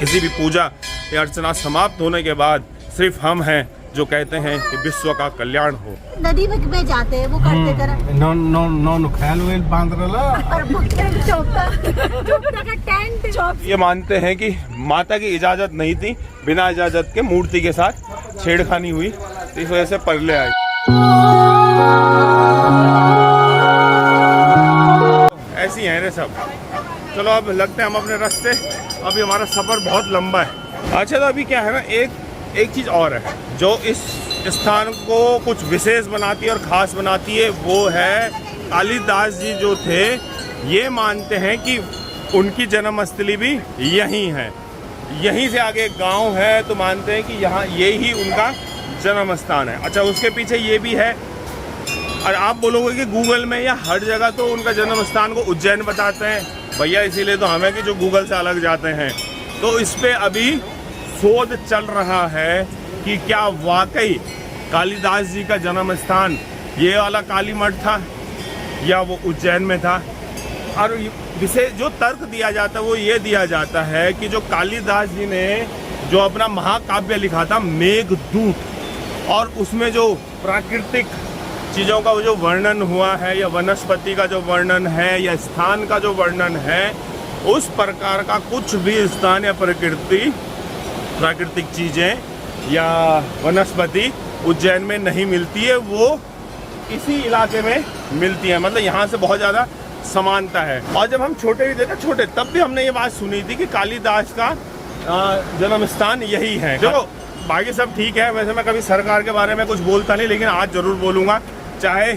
किसी भी पूजा या अर्चना समाप्त होने के बाद सिर्फ हम हैं जो कहते हैं कि विश्व का कल्याण हो। नदी में जाते हैं वो करते तरह नो ख्याल वेल बांध रहा और का टेंट। ये मानते हैं कि माता की इजाजत नहीं थी, बिना इजाजत के मूर्ति के साथ छेड़खानी हुई, तो इस वजह से परले आई। ऐसी हैं रे सब। चलो अब लगते हैं हम अपने रास्ते। अभी हमारा सफर बहुत लंबा है। अच्छा तो अभी क्या है ना, एक चीज़ और है जो इस स्थान को कुछ विशेष बनाती है और ख़ास बनाती है, वो है कालिदास जी जो थे, ये मानते हैं कि उनकी जन्मस्थली भी यहीं है। यहीं से आगे एक गांव है तो मानते हैं कि यहाँ यही उनका जन्म स्थान है। अच्छा उसके पीछे ये भी है, और आप बोलोगे कि गूगल में या हर जगह तो उनका जन्म स्थान को उज्जैन बताते हैं भैया, इसीलिए तो हमें कि जो गूगल से अलग जाते हैं। तो इस पे अभी शोध चल रहा है कि क्या वाकई कालिदास जी का जन्म स्थान ये वाला काली मठ था या वो उज्जैन में था। और विशेष जो तर्क दिया जाता है वो ये दिया जाता है कि जो कालिदास जी ने जो अपना महाकाव्य लिखा था मेघदूत, और उसमें जो प्राकृतिक चीज़ों का जो वर्णन हुआ है या वनस्पति का जो वर्णन है या स्थान का जो वर्णन है, उस प्रकार का कुछ भी स्थान या प्राकृतिक चीज़ें या वनस्पति उज्जैन में नहीं मिलती है, वो इसी इलाके में मिलती है। मतलब यहाँ से बहुत ज़्यादा समानता है। और जब हम छोटे भी थे ना, तब भी हमने ये बात सुनी थी कि कालिदास का जन्म स्थान यही है। देखो बाकी सब ठीक है, वैसे मैं कभी सरकार के बारे में कुछ बोलता नहीं, लेकिन आज ज़रूर बोलूँगा, चाहे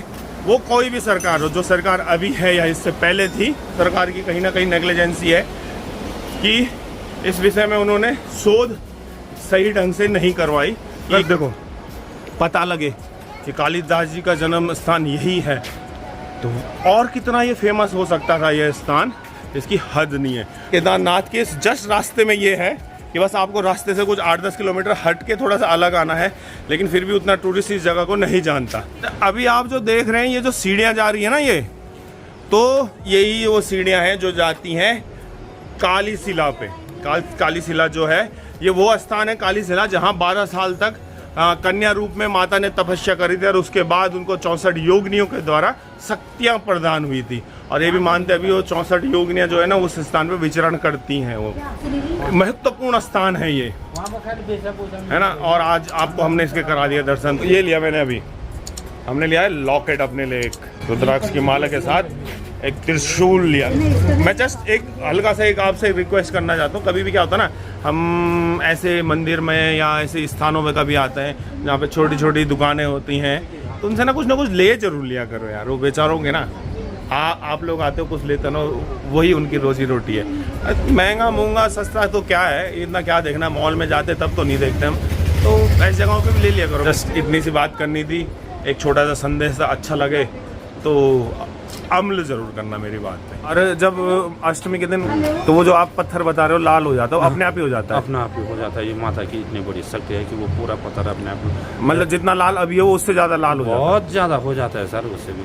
वो कोई भी सरकार हो, जो सरकार अभी है या इससे पहले थी, सरकार की कहीं ना कहीं नेग्लिजेंसी है कि इस विषय में उन्होंने शोध सही ढंग से नहीं करवाई। कि देखो पता लगे कि कालिदास जी का जन्म स्थान यही है, तो और कितना ये फेमस हो सकता था यह स्थान, इसकी हद नहीं है। केदारनाथ के इस जस्ट रास्ते में ये है कि बस आपको रास्ते से कुछ 8-10 किलोमीटर हट के थोड़ा सा अलग आना है, लेकिन फिर भी उतना टूरिस्ट इस जगह को नहीं जानता। अभी आप जो देख रहे हैं ये जो सीढ़ियाँ जा रही है ना, ये तो यही वो सीढ़ियाँ हैं जो जाती हैं काली शिला पे। काली शिला जो है ये वो स्थान है, काली शिला, जहाँ 12 साल तक कन्या रूप में माता ने तपस्या करी थी और उसके बाद उनको 64 योगिनियों के द्वारा शक्तियाँ प्रदान हुई थी। और ये भी मानते हैं अभी वो 64 योगिनियाँ जो है ना उस स्थान पे विचरण करती हैं। वो महत्वपूर्ण स्थान है ये, है ना। और आज आपको हमने इसके करा दिया दर्शन। ये लिया मैंने अभी, हमने लिया है लॉकेट अपने लिए, एक रुद्राक्ष की माला के साथ एक त्रिशूल लिया। मैं जस्ट एक हल्का सा एक आपसे रिक्वेस्ट करना चाहता हूँ, कभी भी क्या होता है ना, हम ऐसे मंदिर में या ऐसे स्थानों में कभी आते हैं जहाँ पे छोटी छोटी दुकानें होती हैं, तो उनसे ना कुछ ले जरूर लिया करो यार। वो बेचारों के ना आप लोग आते हो कुछ लेते ना, वही उनकी रोजी रोटी है। महंगा मूंगा सस्ता तो क्या है, इतना क्या देखना, मॉल में जाते तब तो नहीं देखते हम, तो ऐसी जगहों पे भी ले लिया करो। जस्ट इतनी सी बात करनी थी, एक छोटा सा संदेश था, अच्छा लगे तो अमल जरूर करना मेरी बात पे। अरे जब अष्टमी के दिन तो वो जो आप पत्थर बता रहे हो लाल हो जाता है, अपने आप ही हो जाता है? अपने आप ही हो जाता है। ये माता की इतनी बड़ी शक्ति है कि वो पूरा पत्थर अपने आप, मतलब जितना लाल अभी है वो उससे ज्यादा लाल हो जाता है? बहुत ज्यादा हो जाता है सर, उससे भी।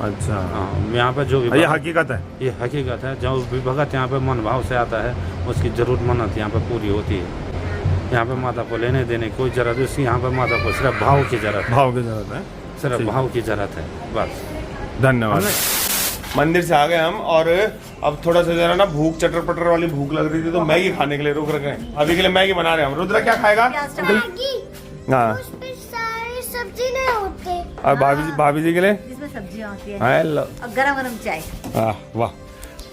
अच्छा हाँ, यहाँ पे जो भी ये हकीकत है, ये हकीकत है। जो भी भगत यहाँ पे मन भाव से आता है उसकी जरूर मन्नत यहाँ पे पूरी होती है। यहाँ पे माता को लेने देने कोई जरूरत है, यहाँ पे माता को सिर्फ भाव की जरूरत है। भाव की जरूरत है, सिर्फ भाव की जरूरत है, बस। धन्यवाद। मंदिर से आ गए हम और अब थोड़ा सा जरा ना भूख चटर पटर वाली भूख लग रही थी, तो मैगी खाने के लिए रुक रखे हैं। अभी के लिए मैगी बना रहे हैं हम। रुद्रा क्या खाएगा? हाँ, सब्जी नहीं होते। और भाभी जी के लिए जिसमें सब्जियां होती है और गरम चाय। वाह।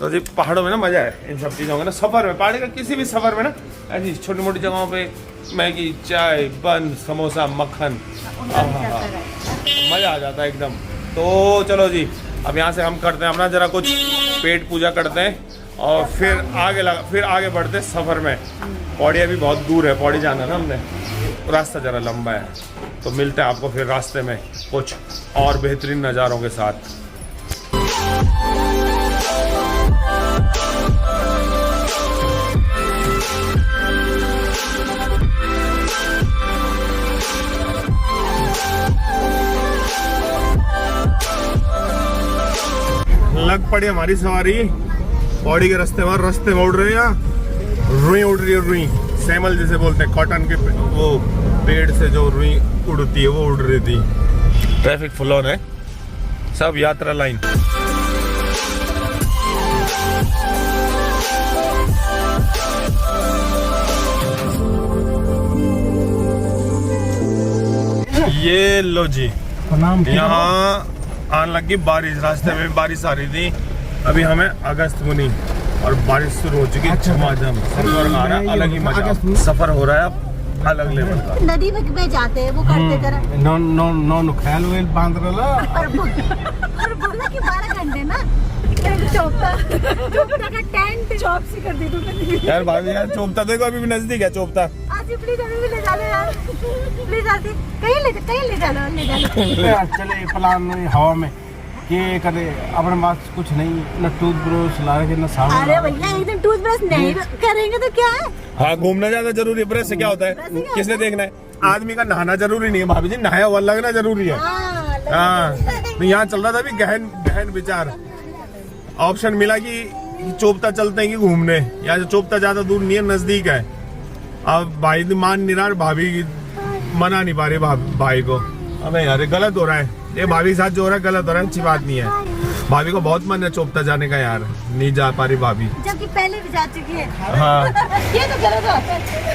तो जी पहाड़ों में ना मजा है इन सब चीज़ों का ना, सफर में, पहाड़ी का किसी भी सफर में ना ऐसी छोटी मोटी जगहों पे मैगी, चाय, बन, समोसा, मक्खन, मजा आ जाता है एकदम। तो चलो जी अब यहाँ से हम करते हैं अपना जरा कुछ पेट पूजा करते हैं और फिर आगे बढ़ते हैं सफ़र में। पौड़ी अभी बहुत दूर है, पौड़ी जाना ना हमने, रास्ता ज़रा लंबा है, तो मिलते हैं आपको फिर रास्ते में कुछ और बेहतरीन नज़ारों के साथ। लग पड़ी हमारी सवारी पौड़ी के रास्ते में, उड़ रहे हैं यहाँ रुई उड़ रही है, रुई सेमल जिसे बोलते हैं, कॉटन के वो पेड़ से जो रुई उड़ती है वो उड़ रही थी। ट्रैफिक फुल ऑन है, सब यात्रा लाइन। ये लो जी, यहाँ आने लगी बारिश, रास्ते में बारिश आ रही थी। अभी हमें अगस्त मुनि और बारिश शुरू हो चुकी है, झमाझम सफर आ रहा है, अलग ही मजा, सफर हो रहा है अलग लेवल का। नदी में जाते हैं वो करते तरह नो ख्याल वेल बांध रहा और बोला कि 12 घंटे ना चौपता का टेंट चौप सी कर दी तूने यार भाभी यार, चोपता देखो अभी भी नजदीक है चोपता। आज प्लीज अभी भी ले जा लो यार, प्लीज आज कहीं ले जा लो। चले प्लान हवा में ये करे अपने पास कुछ नहीं, न टूथब्रश ला रहे न साबुन। अरे भैया एक दिन टूथब्रश नहीं करेंगे तो क्या है। हाँ, घूमना ज्यादा जरूरी है, ब्रश से क्या होता है, किसने देखना है। आदमी का नहाना जरूरी नहीं है भाभी जी, नहाया हुआ लगना जरूरी है। हाँ, तो यहाँ चल रहा था अभी गहन गहन विचार। ऑप्शन मिला कि चोपता चलते हैं कि घूमने, यहाँ से चोपता ज्यादा दूर नहीं है, नजदीक है। अब भाई मान नहीं रहा, भाभी मना नहीं पा रही भाई को। अबे यार गलत हो रहा है, ये भाभी के साथ जो हो रहा है गलत हो रहा है, अच्छी बात नहीं है। भाभी को बहुत मन है चोपता जाने का यार, नहीं जा पा रही भाभी, जबकि पहले भी जा चुकी है। हाँ ये तो गलत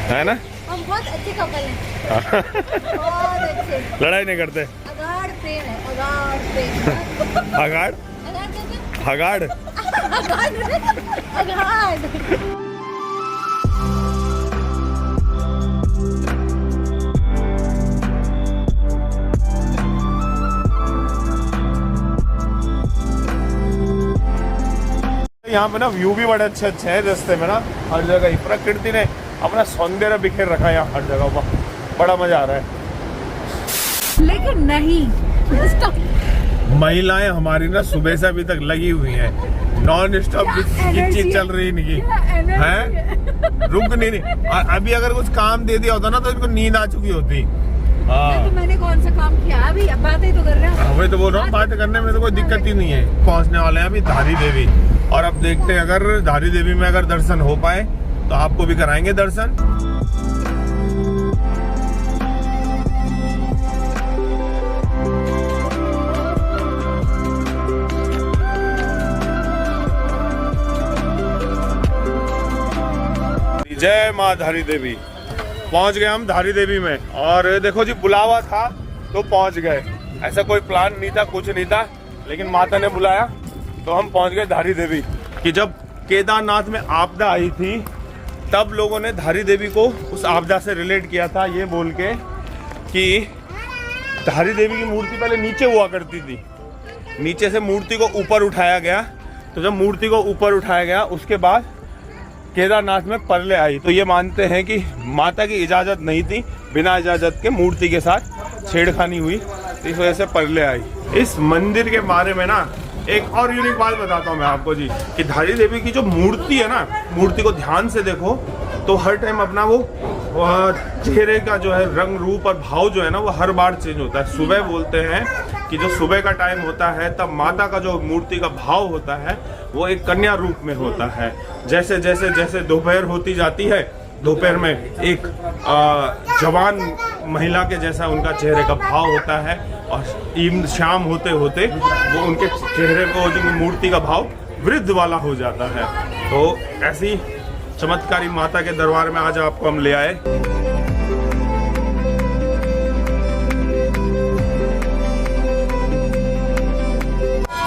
है ना, हम बहुत अच्छे कपल हैं, बहुत अच्छे। लड़ाई नहीं करते। अगाढ़ प्रेम है, अगाढ़ प्रेम। अगाड़ अगाढ़ अगाड़ अगाढ़। यहाँ पे ना व्यू भी बड़े अच्छे अच्छे हैं रास्ते में ना, हर जगह ही प्रकृति ने अपना सौंदर्य बिखेर रखा है यहाँ हर जगह पर, बड़ा मजा आ रहा है। लेकिन नहीं, महिलाएं हमारी ना सुबह से अभी तक लगी हुई हैं, नॉन स्टॉप चीज चल रही इनकी है, रुक नहीं। अभी अगर कुछ काम दे दिया होता ना तो इनको नींद आ चुकी होती। हाँ, तो मैंने कौन सा काम किया, अभी बातें तो कर रहे हैं। वही तो बोल रहा हूँ, बात करने में तो कोई दिक्कत ही नहीं है। पहुँचने वाले हैं अभी धारी देवी, और अब देखते हैं अगर धारी देवी में अगर दर्शन हो पाए तो आपको भी कराएंगे दर्शन। जय माँ धारी देवी। पहुंच गए हम धारी देवी में, और देखो जी बुलावा था तो पहुंच गए, ऐसा कोई प्लान नहीं था, कुछ नहीं था, लेकिन माता ने बुलाया तो हम पहुंच गए धारी देवी। कि जब केदारनाथ में आपदा आई थी तब लोगों ने धारी देवी को उस आपदा से रिलेट किया था, ये बोल के कि धारी देवी की मूर्ति पहले नीचे हुआ करती थी, नीचे से मूर्ति को ऊपर उठाया गया, तो जब मूर्ति को ऊपर उठाया गया उसके बाद केदारनाथ में परले आई, तो ये मानते हैं कि माता की इजाज़त नहीं थी, बिना इजाज़त के मूर्ति के साथ छेड़खानी हुई, तो इस वजह से परले आई। इस मंदिर के बारे में ना एक और यूनिक बात बताता हूँ मैं आपको जी, कि धारी देवी की जो मूर्ति है ना, मूर्ति को ध्यान से देखो तो हर टाइम अपना वो चेहरे का जो है रंग रूप और भाव जो है ना वो हर बार चेंज होता है। सुबह बोलते हैं कि जो सुबह का टाइम होता है तब माता का जो मूर्ति का भाव होता है वो एक कन्या रूप में होता है। जैसे जैसे जैसे दोपहर होती जाती है, दोपहर में एक जवान महिला के जैसा उनका चेहरे का भाव होता है, और शाम होते होते वो उनके चेहरे को जो मूर्ति का भाव वृद्ध वाला हो जाता है। तो ऐसी चमत्कारी माता के दरबार में आज आपको हम ले आए।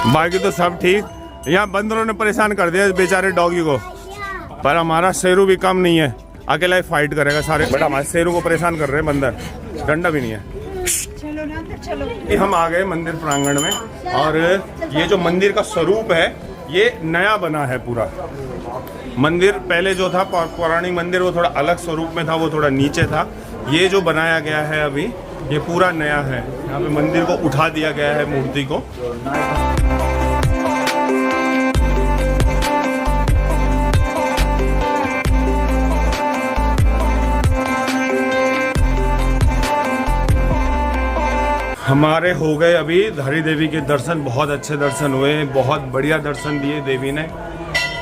बाकी तो सब ठीक, यहाँ बंदरों ने परेशान कर दिया बेचारे डॉगी को, पर हमारा शेरू भी कम नहीं है, अकेला ही फाइट करेगा सारे, बट हमारे शेरू को परेशान कर रहे हैं बंदर, डंडा भी नहीं है। चलो ना चलो। हम आ गए मंदिर प्रांगण में, और ये जो मंदिर का स्वरूप है ये नया बना है पूरा। मंदिर पहले जो था पौराणिक मंदिर वो थोड़ा अलग स्वरूप में था, वो थोड़ा नीचे था। ये जो बनाया गया है अभी ये पूरा नया है, यहाँ पे मंदिर को उठा दिया गया है मूर्ति को। हमारे हो गए अभी धारी देवी के दर्शन, बहुत अच्छे दर्शन हुए, बहुत बढ़िया दर्शन दिए देवी ने।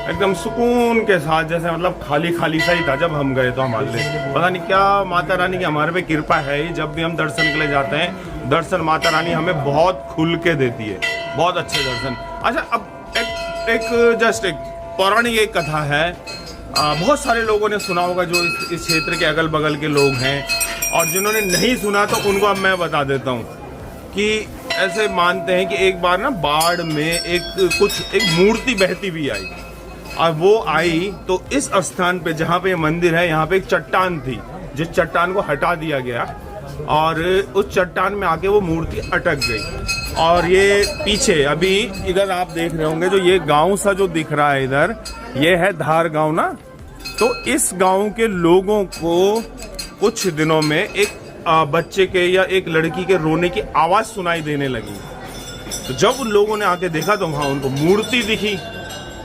एकदम सुकून के साथ, जैसे मतलब खाली खाली सा ही था जब हम गए तो हमारे लिए। पता नहीं क्या माता रानी की हमारे पे कृपा है ही, जब भी हम दर्शन के लिए जाते हैं दर्शन माता रानी हमें बहुत खुल के देती है, बहुत अच्छे दर्शन। अच्छा, अब एक पौराणिक एक कथा है, बहुत सारे लोगों ने सुना होगा जो इस क्षेत्र के अगल बगल के लोग हैं, और जिन्होंने नहीं सुना तो उनको अब मैं बता देता हूँ कि ऐसे मानते हैं कि एक बार ना बाढ़ में एक मूर्ति बहती हुई आई, और वो आई तो इस स्थान पे जहाँ पे ये मंदिर है यहाँ पे एक चट्टान थी, जिस चट्टान को हटा दिया गया और उस चट्टान में आके वो मूर्ति अटक गई। और ये पीछे अभी इधर आप देख रहे होंगे जो ये गांव सा जो दिख रहा है इधर, ये है धार गांव ना। तो इस गांव के लोगों को कुछ दिनों में एक बच्चे के या एक लड़की के रोने की आवाज सुनाई देने लगी। तो जब उन लोगों ने आके देखा तो वहां उनको मूर्ति दिखी।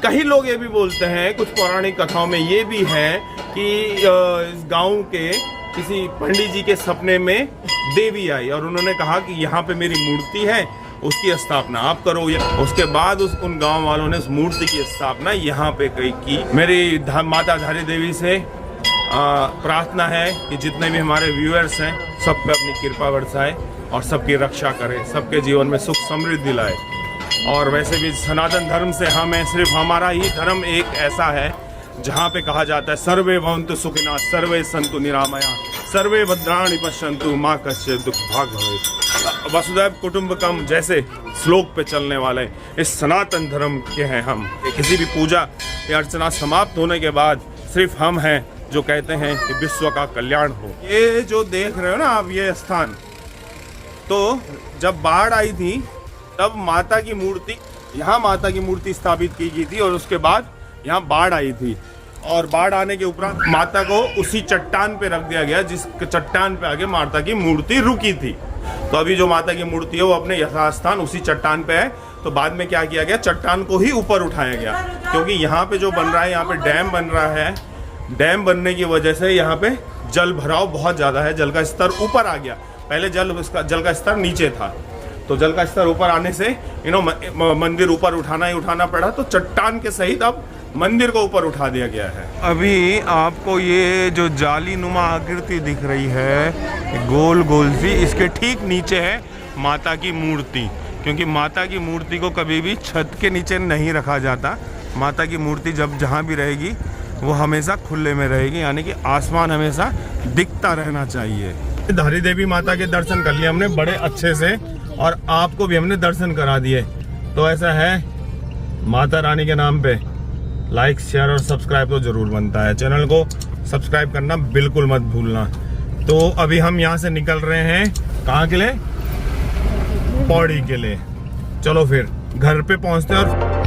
कई लोग ये भी बोलते हैं, कुछ पौराणिक कथाओं में ये भी है कि इस गांव के किसी पंडित जी के सपने में देवी आई और उन्होंने कहा कि यहाँ पे मेरी मूर्ति है, उसकी स्थापना आप करो। उसके बाद उन गांव वालों ने उस मूर्ति की स्थापना यहाँ पे की। मेरी माता धारी देवी से प्रार्थना है कि जितने भी हमारे व्यूअर्स हैं सब पे अपनी कृपा बरसाए और सबकी रक्षा करे, सबके जीवन में सुख समृद्धि लाए। और वैसे भी सनातन धर्म से हमें सिर्फ हमारा ही धर्म एक ऐसा है जहाँ पे कहा जाता है सर्वे भवन्तु सुखिनः सर्वे सन्तु निरामया सर्वे भद्राणि पश्यन्तु माँ कश्चित् दुःख भाग् भवेत्। वसुधैव कुटुम्बकम जैसे श्लोक पे चलने वाले इस सनातन धर्म के हैं हम। किसी भी पूजा या अर्चना समाप्त होने के बाद सिर्फ हम हैं जो कहते हैं कि विश्व का कल्याण हो। ये जो देख रहे हो ना आप, ये स्थान, तो जब बाढ़ आई थी तब माता की मूर्ति स्थापित की गई थी और उसके बाद यहाँ बाढ़ आई थी और बाढ़ आने के उपरांत माता को उसी चट्टान पे रख दिया गया जिस चट्टान पे आगे माता की मूर्ति रुकी थी। तो अभी जो माता की मूर्ति है वो अपने यथास्थान उसी चट्टान पे है। तो बाद में क्या किया गया, चट्टान को ही ऊपर उठाया गया, क्योंकि यहाँ पे जो बन रहा है, यहाँ पे डैम बन रहा है। डैम बनने की वजह से यहाँ पे जल भराव बहुत ज्यादा है, जल का स्तर ऊपर आ गया। पहले जल का स्तर नीचे था, तो जल का स्तर ऊपर आने से मंदिर ऊपर उठाना ही उठाना पड़ा। तो चट्टान के सहित अब मंदिर को ऊपर उठा दिया गया है। अभी आपको ये जो जाली नुमा आकृति दिख रही है गोल गोल सी, इसके ठीक नीचे है माता की मूर्ति, क्योंकि माता की मूर्ति को कभी भी छत के नीचे नहीं रखा जाता। माता की मूर्ति जब जहाँ भी रहेगी वो हमेशा खुले में रहेगी, यानी कि आसमान हमेशा दिखता रहना चाहिए। धारी देवी माता के दर्शन कर लिए हमने बड़े अच्छे से और आपको भी हमने दर्शन करा दिए। तो ऐसा है, माता रानी के नाम पे लाइक शेयर और सब्सक्राइब तो जरूर बनता है। चैनल को सब्सक्राइब करना बिल्कुल मत भूलना। तो अभी हम यहाँ से निकल रहे हैं, कहाँ के लिए? पौड़ी के लिए। चलो फिर घर पे पहुँचते हैं और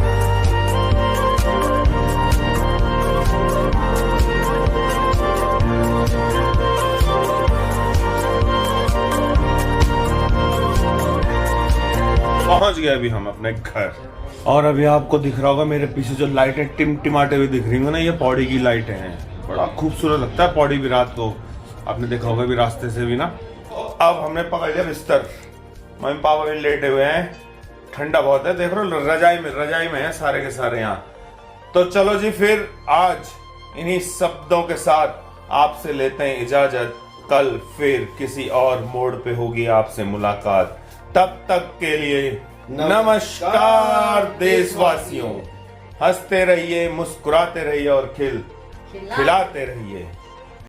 पहुंच गए अभी हम अपने घर। और अभी आपको दिख रहा होगा मेरे पीछे जो लाइटें टिमटिमाते हुए दिख रही होंगी ना, ये पौड़ी की लाइटें हैं। बड़ा खूबसूरत लगता है पौड़ी भी रात को, आपने देखा होगा भी रास्ते से भी ना। अब हमने पकड़ लिया बिस्तर, मम्मी पापा भी लेटे हुए हैं, ठंडा बहुत है, देख रहे हो रजाई में है सारे के सारे यहाँ। तो चलो जी, फिर आज इन्हीं शब्दों के साथ आपसे लेते हैं इजाजत। कल फिर किसी और मोड़ पे होगी आपसे मुलाकात। तब तक के लिए नमस्कार देशवासियों। हंसते रहिए, मुस्कुराते रहिए और खिलाते रहिए।